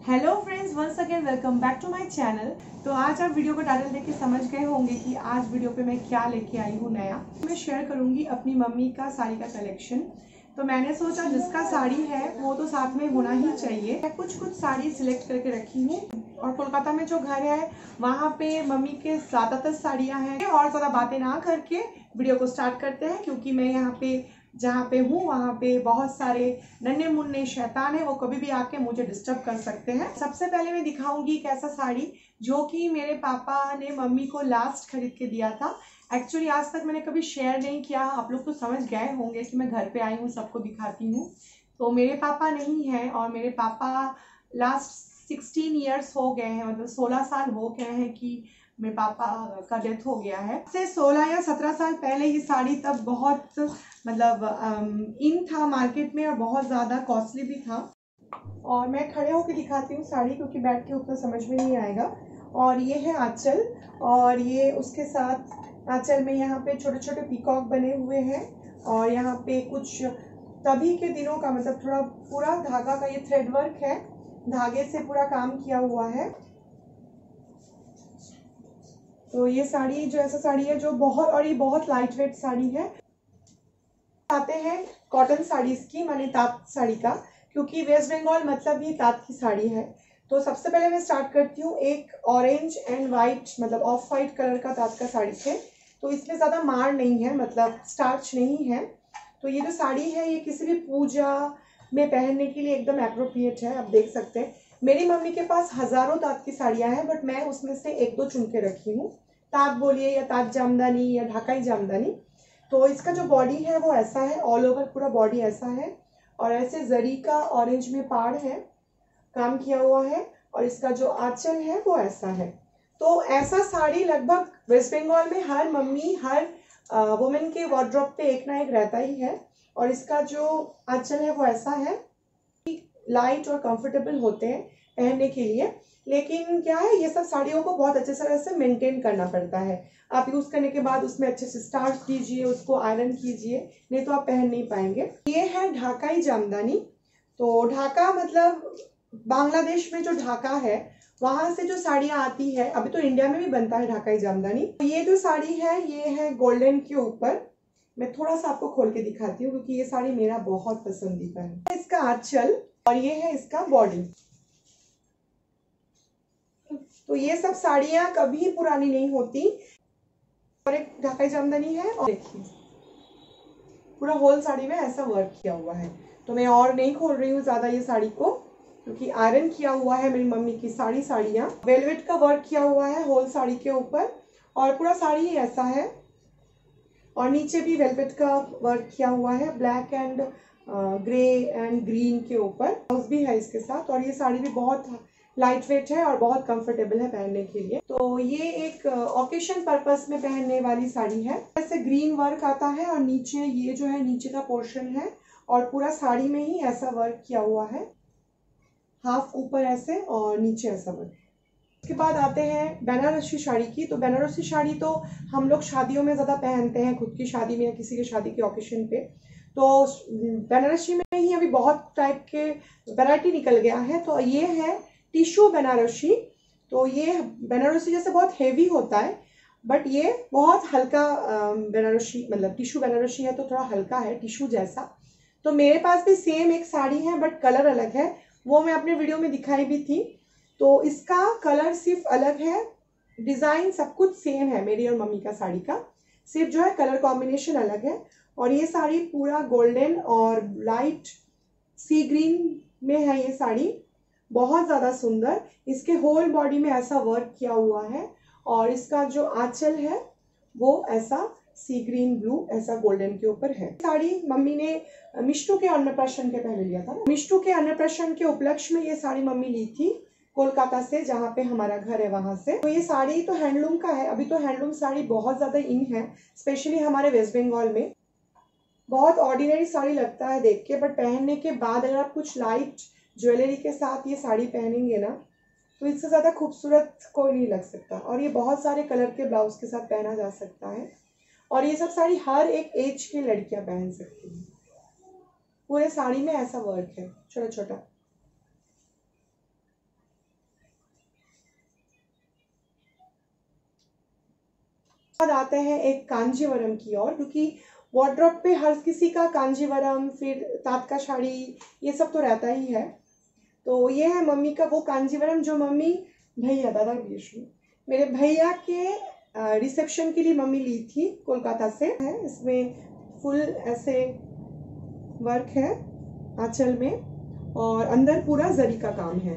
Hello friends, once again welcome back to my channel. तो आज आप वीडियो को टाइटल देख के समझ गए होंगे कि आज वीडियो पे मैं क्या लेके आई हूँ नया। मैं शेयर करूंगी अपनी मम्मी का साड़ी का कलेक्शन। तो मैंने सोचा जिसका साड़ी है वो तो साथ में होना ही चाहिए। मैं कुछ साड़ी सिलेक्ट करके रखी हूँ और कोलकाता में जो घर है वहाँ पे मम्मी के ज़्यादातर साड़ियाँ हैं। और ज़्यादा बातें ना करके वीडियो को स्टार्ट करते हैं, क्योंकि मैं यहाँ पे जहाँ पे हूँ वहाँ पे बहुत सारे नन्हे मुन्ने शैतान है, वो कभी भी आके मुझे डिस्टर्ब कर सकते हैं। सबसे पहले मैं दिखाऊंगी एक ऐसा साड़ी जो कि मेरे पापा ने मम्मी को लास्ट खरीद के दिया था। एक्चुअली आज तक मैंने कभी शेयर नहीं किया, आप लोग तो समझ गए होंगे कि मैं घर पे आई हूँ सबको दिखाती हूँ। तो मेरे पापा नहीं है और मेरे पापा लास्ट 16 ईयर्स हो गए हैं, मतलब 16 साल हो गए हैं कि मेरे पापा का डेथ हो गया है। से 16 या 17 साल पहले ये साड़ी तब बहुत मतलब इन था मार्केट में और बहुत ज़्यादा कॉस्टली भी था। और मैं खड़े होकर दिखाती हूँ साड़ी, क्योंकि बैठ के उतना समझ में नहीं आएगा। और ये है आंचल, और ये उसके साथ आंचल में यहाँ पे छोटे छोटे पीकॉक बने हुए हैं। और यहाँ पे कुछ तभी के दिनों का मतलब थोड़ा पूरा धागा का ये थ्रेड वर्क है, धागे से पूरा काम किया हुआ है। तो ये साड़ी जो ऐसा साड़ी है जो बहुत, और ये बहुत लाइट वेट साड़ी है। आते हैं कॉटन साड़ीज की, माने ताँत साड़ी का, क्योंकि वेस्ट बंगाल मतलब ही ताँत की साड़ी है। तो सबसे पहले मैं स्टार्ट करती हूँ एक ऑरेंज एंड वाइट मतलब ऑफ वाइट कलर का ताँत का साड़ी से। तो इसमें ज़्यादा मार नहीं है, मतलब स्टार्च नहीं है। तो ये जो साड़ी है ये किसी भी पूजा में पहनने के लिए एकदम एप्रोप्रिएट है। आप देख सकते हैं मेरी मम्मी के पास हज़ारों ताँत की साड़ियाँ हैं, बट मैं उसमें से एक दो चुन के रखी हूँ। ताँत बोलिए या ताँत जामदानी या ढाकाई जामदानी। तो इसका जो बॉडी है वो ऐसा है, ऑल ओवर पूरा बॉडी ऐसा है, और ऐसे जरी का ऑरेंज में पाड़ है, काम किया हुआ है। और इसका जो आंचल है वो ऐसा है। तो ऐसा साड़ी लगभग वेस्ट बंगाल में हर मम्मी, हर वुमेन के वार्डरोब पे एक ना एक रहता ही है। और इसका जो आंचल है वो ऐसा है, लाइट और कंफर्टेबल होते हैं पहनने के लिए। लेकिन क्या है, ये सब साड़ियों को बहुत अच्छे तरह से मेंटेन करना पड़ता है। आप यूज करने के बाद उसमें अच्छे से स्टार्च दीजिए, उसको आयरन कीजिए, नहीं तो आप पहन नहीं पाएंगे। ये है ढाकाई जामदानी। तो ढाका मतलब बांग्लादेश में जो ढाका है वहां से जो साड़ियाँ आती है, अभी तो इंडिया में भी बनता है ढाकाई जामदानी। तो ये जो साड़ी है ये है गोल्डन के ऊपर। मैं थोड़ा सा आपको खोल के दिखाती हूँ, क्योंकि ये साड़ी मेरा बहुत पसंदीदा है। इसका आंचल और ये है इसका बॉडी। तो ये सब साड़ियां कभी पुरानी नहीं होती। और एक ढाकाई जामदानी है, और देखिए पूरा होल साड़ी में ऐसा वर्क किया हुआ है। तो मैं और नहीं खोल रही हूँ ज्यादा ये साड़ी को, क्योंकि आयरन किया हुआ है मेरी मम्मी की साड़ियाँ। वेलवेट का वर्क किया हुआ है होल साड़ी के ऊपर, और पूरा साड़ी ऐसा है। और नीचे भी वेलवेट का वर्क किया हुआ है, black and grey and green के ऊपर। ब्लाउज भी है इसके साथ। और ये साड़ी भी बहुत लाइट वेट है और बहुत कंफर्टेबल है पहनने के लिए। तो ये एक ओकेशन पर्पस में पहनने वाली साड़ी है। ऐसे ग्रीन वर्क आता है, और नीचे ये जो है नीचे का पोर्शन है, और पूरा साड़ी में ही ऐसा वर्क किया हुआ है, हाफ ऊपर ऐसे और नीचे ऐसा वर्क। उसके बाद आते हैं बनारसी साड़ी की। तो बनारसी साड़ी तो हम लोग शादियों में ज़्यादा पहनते हैं, खुद की शादी में या किसी की शादी के ओकेशन पे। तो बनारसी में ही अभी बहुत टाइप के वैरायटी निकल गया है। तो ये है टिश्यू बनारसी। तो ये बनारसी जैसे बहुत हेवी होता है, बट ये बहुत हल्का बनारसी, मतलब टिश्यू बनारसी है तो थोड़ा हल्का है टिश्यू जैसा। तो मेरे पास भी सेम एक साड़ी है, बट कलर अलग है, वो मैं अपने वीडियो में दिखाई भी थी। तो इसका कलर सिर्फ अलग है, डिजाइन सब कुछ सेम है मेरी और मम्मी का साड़ी का, सिर्फ जो है कलर कॉम्बिनेशन अलग है। और ये साड़ी पूरा गोल्डन और लाइट सी ग्रीन में है ये साड़ी, बहुत ज़्यादा सुंदर। इसके होल बॉडी में ऐसा वर्क किया हुआ है, और इसका जो आंचल है वो ऐसा सी ग्रीन ब्लू ऐसा गोल्डन के ऊपर है। साड़ी मम्मी ने मिष्टू के अन्नप्राशन के पहले लिया था ना, मिष्टू के अन्नप्राशन के उपलक्ष्य में ये साड़ी मम्मी ली थी कोलकाता से, जहाँ पे हमारा घर है वहां से। तो ये साड़ी तो हैंडलूम का है। अभी तो हैंडलूम साड़ी बहुत ज्यादा इन है, स्पेशली हमारे वेस्ट बंगाल में। बहुत ऑर्डिनरी साड़ी लगता है देख के, बट पहनने के बाद अगर आप कुछ लाइट ज्वेलरी के साथ ये साड़ी पहनेंगे ना, तो इससे ज्यादा खूबसूरत कोई नहीं लग सकता। और ये बहुत सारे कलर के ब्लाउज के साथ पहना जा सकता है, और ये सब साड़ी हर एक एज की लड़कियां पहन सकती हैं। पूरे साड़ी में ऐसा वर्क है छोटा छोटा। बाद आते हैं एक कांजीवरम की ओर, क्योंकि वार्डरोब पे हर किसी का कांजीवरम, फिर तात का साड़ी, ये सब तो रहता ही है। तो ये है मम्मी का वो कांजीवरम जो मम्मी भैया दादा विष्णु मेरे भैया के रिसेप्शन के लिए मम्मी ली थी कोलकाता से। है इसमें फुल ऐसे वर्क है आंचल में, और अंदर पूरा जरी का काम है।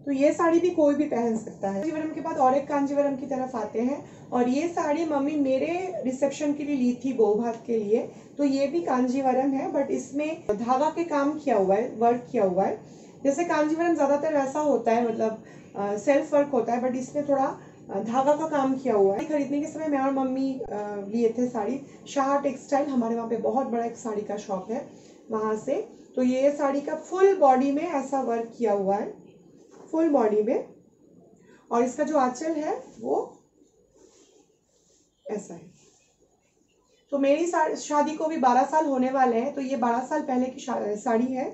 तो ये साड़ी भी कोई भी पहन सकता है। कांजीवरम के बाद और एक कांजीवरम की तरफ आते हैं, और ये साड़ी मम्मी मेरे रिसेप्शन के लिए ली थी बहू भात के लिए। तो ये भी कांजीवरम है, बट इसमें धागा के काम किया हुआ है, वर्क किया हुआ है। जैसे कांजीवरम ज्यादातर वैसा होता है, मतलब सेल्फ वर्क होता है, बट इसमें थोड़ा धागा का काम किया हुआ है। खरीदने के समय मैं और मम्मी लिए थे साड़ी शाह टेक्सटाइल, हमारे वहाँ पे बहुत बड़ा एक साड़ी का शॉप है वहां से। तो ये साड़ी का फुल बॉडी में ऐसा वर्क किया हुआ है, फुल बॉडी में, और इसका जो आंचल है वो ऐसा है। तो मेरी शादी को भी 12 साल होने वाले हैं, तो ये 12 साल पहले की साड़ी है।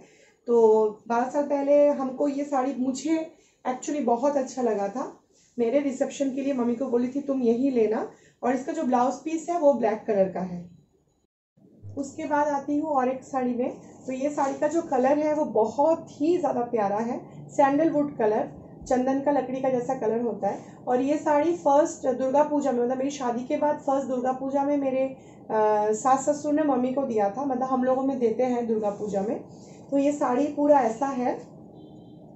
तो 12 साल पहले हमको ये साड़ी, मुझे एक्चुअली बहुत अच्छा लगा था। मेरे रिसेप्शन के लिए मम्मी को बोली थी तुम यही लेना, और इसका जो ब्लाउज पीस है वो ब्लैक कलर का है। उसके बाद आती हूँ और एक साड़ी में। तो ये साड़ी का जो कलर है वो बहुत ही ज़्यादा प्यारा है, सैंडलवुड कलर, चंदन का लकड़ी का जैसा कलर होता है। और ये साड़ी फर्स्ट दुर्गा पूजा में, मतलब मेरी शादी के बाद फर्स्ट दुर्गा पूजा में मेरे सास ससुर ने मम्मी को दिया था, मतलब हम लोगों में देते हैं दुर्गा पूजा में। तो ये साड़ी पूरा ऐसा है,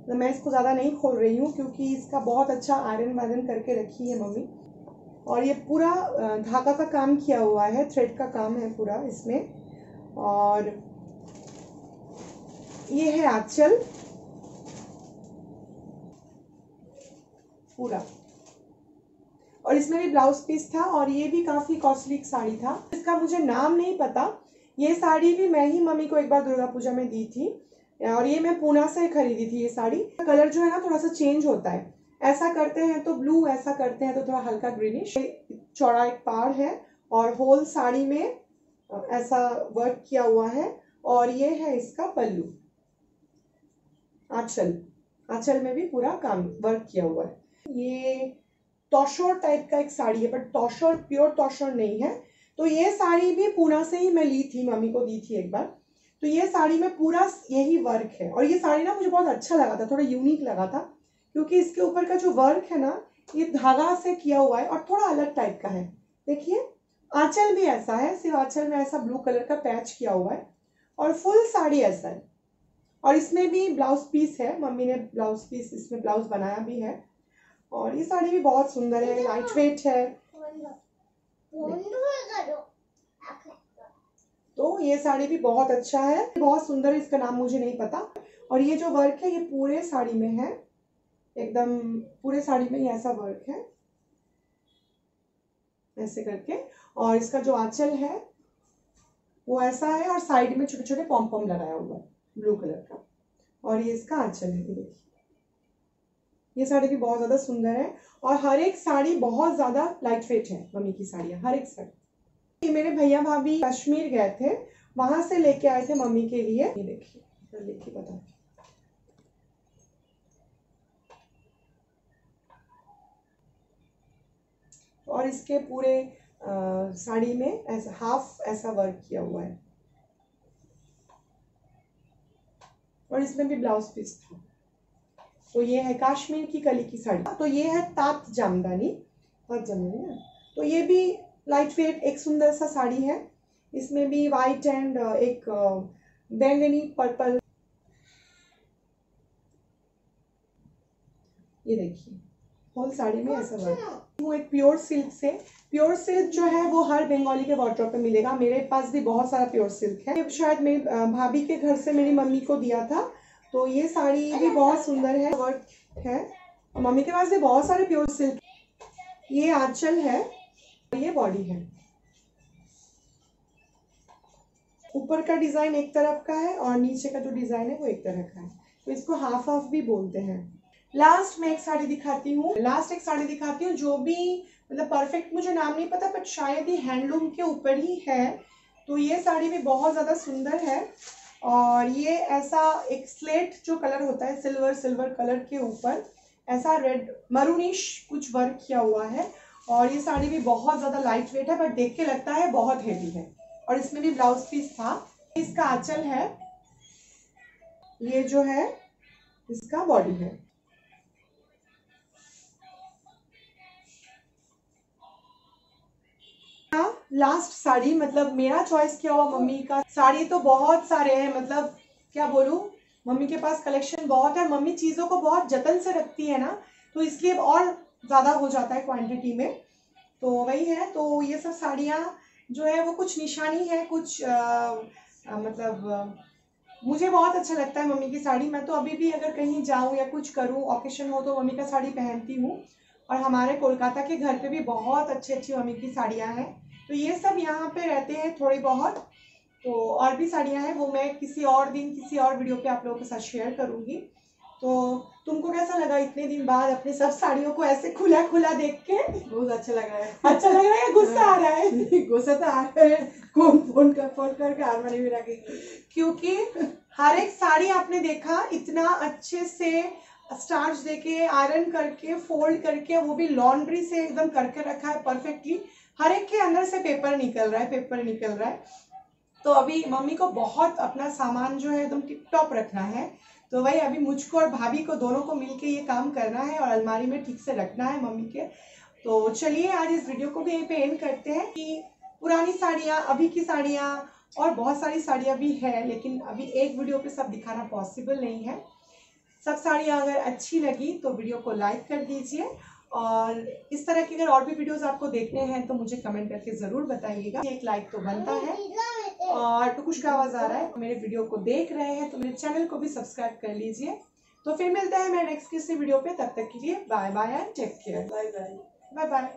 तो मैं इसको ज़्यादा नहीं खोल रही हूँ क्योंकि इसका बहुत अच्छा आयरन वायरन करके रखी है मम्मी। और ये पूरा धागा का काम किया हुआ है, थ्रेड का काम है पूरा इसमें। और ये है आंचल पूरा, और इसमें भी ब्लाउज पीस था, और ये भी काफी कॉस्टली साड़ी था, इसका मुझे नाम नहीं पता। ये साड़ी भी मैं ही मम्मी को एक बार दुर्गा पूजा में दी थी, और ये मैं पूना से खरीदी थी। ये साड़ी कलर जो है ना थोड़ा सा चेंज होता है, ऐसा करते हैं तो ब्लू, ऐसा करते हैं तो थोड़ा हल्का ग्रीनिश। चौड़ा एक पाड़ है, और होल साड़ी में ऐसा वर्क किया हुआ है, और ये है इसका पल्लू। आंचल में भी पूरा काम वर्क किया हुआ है। ये तोशोर टाइप का एक साड़ी है, बट तोशोर प्योर तोशोर नहीं है। तो ये साड़ी भी पूना से ही मैं ली थी, मम्मी को दी थी एक बार। तो ये साड़ी में पूरा यही वर्क है, और ये साड़ी ना मुझे बहुत अच्छा लगा था, थोड़ा यूनिक लगा था, क्योंकि इसके ऊपर का जो वर्क है ना ये धागा से किया हुआ है और थोड़ा अलग टाइप का है। देखिए आंचल भी ऐसा है, सिर्फ आंचल में ऐसा ब्लू कलर का पैच किया हुआ है, और फुल साड़ी ऐसा है। और इसमें भी ब्लाउज पीस है, मम्मी ने ब्लाउज पीस इसमें ब्लाउज बनाया भी है। और ये साड़ी भी बहुत सुंदर है, लाइट वेट है। तो ये साड़ी भी बहुत अच्छा है, बहुत सुंदर है, इसका नाम मुझे नहीं पता। और ये जो वर्क है ये पूरे साड़ी में है, एकदम पूरे साड़ी में ऐसा वर्क है ऐसे करके। और इसका जो आंचल है वो ऐसा है, और साइड में छोटे छोटे पॉम पॉम लगाया हुआ है ब्लू कलर का। और ये इसका आंचल है, देखिए ये साड़ी भी बहुत ज्यादा सुंदर है, और हर एक साड़ी बहुत ज्यादा लाइट वेट है, मम्मी की साड़ियाँ हर एक साड़ी। मेरे भैया भाभी कश्मीर गए थे, वहां से लेके आए थे मम्मी के लिए। ये देखिए लेके बता, और इसके पूरे साड़ी में ऐसा हाफ ऐसा वर्क किया हुआ है, और इसमें भी ब्लाउज पीस था। तो ये है कश्मीर की कली की साड़ी। तो ये है तात जामदानी ना। तो ये भी लाइट वेट एक सुंदर सा साड़ी है, इसमें भी वाइट एंड एक बैंगनी पर्पल। ये देखिए होल साड़ी में ऐसा वर्क। वो एक प्योर सिल्क से, प्योर सिल्क जो है वो हर बंगाली के वार्डरोब पे मिलेगा, मेरे पास भी बहुत सारा प्योर सिल्क है। शायद मेरी भाभी के घर से मेरी मम्मी को दिया था। तो ये साड़ी भी बहुत सुंदर है, वर्क है, मम्मी के पास भी बहुत सारे प्योर सिल्क। ये आंचल है, ये बॉडी है। ऊपर का डिजाइन एक तरफ का है, और नीचे का जो डिजाइन है वो एक तरह का है, तो इसको हाफ हाफ भी बोलते हैं। लास्ट में एक साड़ी दिखाती हूँ, जो भी मतलब परफेक्ट मुझे नाम नहीं पता, बट शायद ही हैंडलूम के ऊपर ही है। तो ये साड़ी भी बहुत ज्यादा सुंदर है, और ये ऐसा एक स्लेट जो कलर होता है, सिल्वर कलर के ऊपर ऐसा रेड मरूनिश कुछ वर्क किया हुआ है, और ये साड़ी भी बहुत ज्यादा लाइट वेट है, बट देख के लगता है बहुत हेवी है। और इसमें भी ब्लाउज पीस था। इसका आंचल है, ये जो है इसका बॉडी है। लास्ट साड़ी, मतलब मेरा चॉइस किया हुआ मम्मी का साड़ी तो बहुत सारे हैं, मतलब क्या बोलूं, मम्मी के पास कलेक्शन बहुत है। मम्मी चीजों को बहुत जतन से रखती है ना, तो इसलिए और ज्यादा हो जाता है क्वांटिटी में। तो वही है। तो ये सब साड़ियाँ जो है वो कुछ निशानी है, कुछ मतलब मुझे बहुत अच्छा लगता है मम्मी की साड़ी। मैं तो अभी भी अगर कहीं जाऊं या कुछ करूं, ओकेशन हो, तो मम्मी का साड़ी पहनती हूँ। और हमारे कोलकाता के घर पे भी बहुत अच्छी अच्छी मम्मी की साड़ियाँ हैं। तो ये सब यहाँ पे रहते हैं थोड़ी बहुत। तो और भी साड़ियाँ हैं, वो मैं किसी और दिन किसी और वीडियो पे आप लोगों के साथ शेयर करूंगी। तो तुमको कैसा लगा इतने दिन बाद अपने सब साड़ियों को ऐसे खुला खुला देख के? बहुत अच्छा लग रहा है। अच्छा लग रहा है, गुस्सा आ रहा है? गुस्सा तो आ रहा है, कौन फोन करके आरमानी में रखेगी। क्योंकि हर एक साड़ी आपने देखा इतना अच्छे से स्टार्च देके, आयरन करके, फोल्ड करके, वो भी लॉन्ड्री से एकदम करके रखा है परफेक्टली। हर एक के अंदर से पेपर निकल रहा है, पेपर निकल रहा है। तो अभी मम्मी को बहुत अपना सामान जो है एकदम टिप टॉप रखना है। तो वही अभी मुझको और भाभी को दोनों को मिलके ये काम करना है और अलमारी में ठीक से रखना है मम्मी के। तो चलिए आज इस वीडियो को भी यहीं पे एंड करते हैं कि पुरानी साड़ियाँ, अभी की साड़ियाँ और बहुत सारी साड़ियाँ भी है, लेकिन अभी एक वीडियो पे सब दिखाना पॉसिबल नहीं है। सब साड़ियाँ अगर अच्छी लगी तो वीडियो को लाइक कर दीजिए, और इस तरह की अगर और भी वीडियोस आपको देखने हैं तो मुझे कमेंट करके ज़रूर बताइएगा। एक लाइक तो बनता है। और टुकुश का आवाज़ आ रहा है, मेरे वीडियो को देख रहे हैं तो मेरे चैनल को भी सब्सक्राइब कर लीजिए। तो फिर मिलते हैं मैं नेक्स्ट किसी वीडियो पे, तब तक के लिए bye bye and take care. Bye bye. Bye bye.